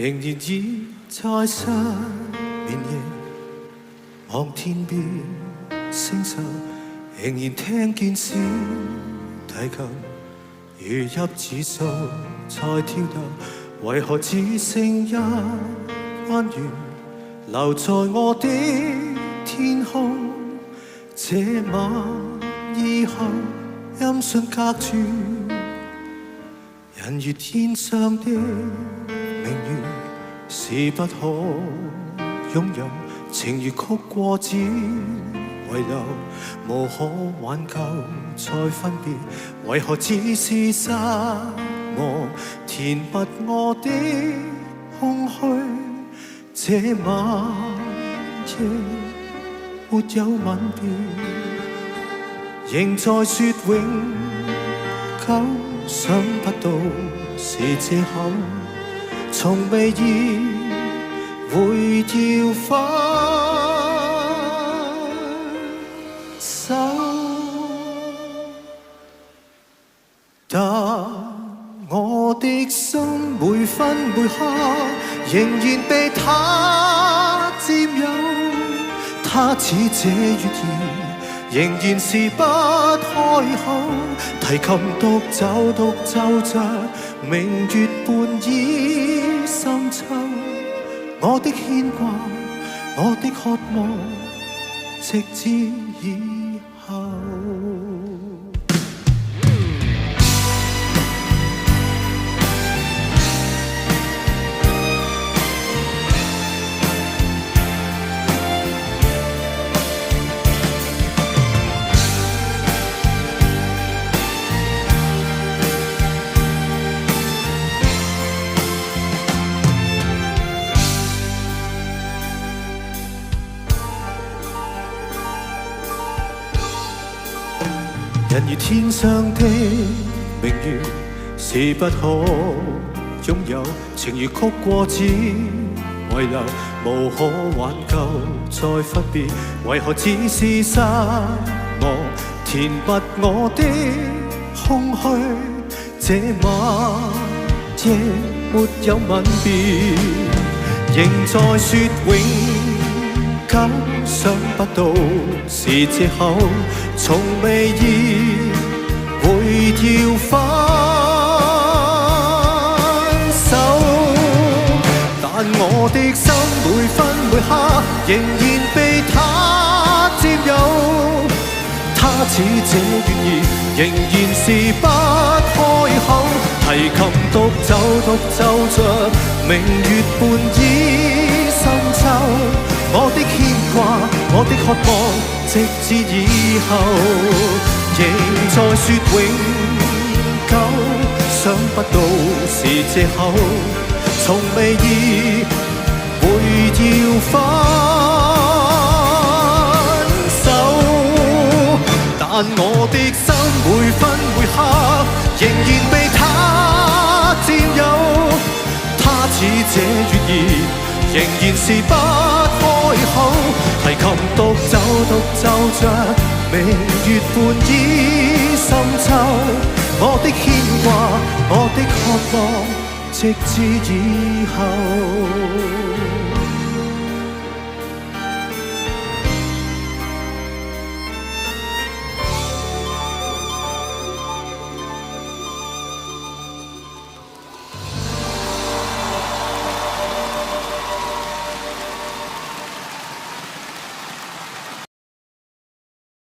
仍然倚在失眠夜，望天邊星宿，仍然聽見小提琴如泣似訴在跳動，為何只剩一彎月留在我的天空？這晚以後音訊隔絕，人如天上的明月是不可擁有，情如曲過只遺留，無可挽救再分別，為何只是沙漠填密我的空虛？這晚夜沒有吻別，仍在說永久，想不到是藉口，從未意會要分手，但我的心每分每刻仍然被他佔有，他似這月兒仍然是不開口，提琴獨奏着明月半倚深秋，我的牽掛，我的渴望，直至以後。人如天上的明月是不可擁有，情如曲過只遺留，無可挽救再分別，為何只是沙漠填密我的空虛？這晚夜沒有吻別，仍在說永久，想不到是藉口，從未意會要分手，但我的心每分每刻仍然被他佔有，他似這月兒仍然是不開口，提琴獨奏着明月半倚深秋，我的牽掛，我的渴望，直至以後，仍在說永久，想不到是藉口，從未意會要分手，但我的心每分每刻仍然被他佔有，他似這月兒仍然是不開口，提琴獨奏着明月半倚深秋，我的牽掛，我的渴望，直至以後。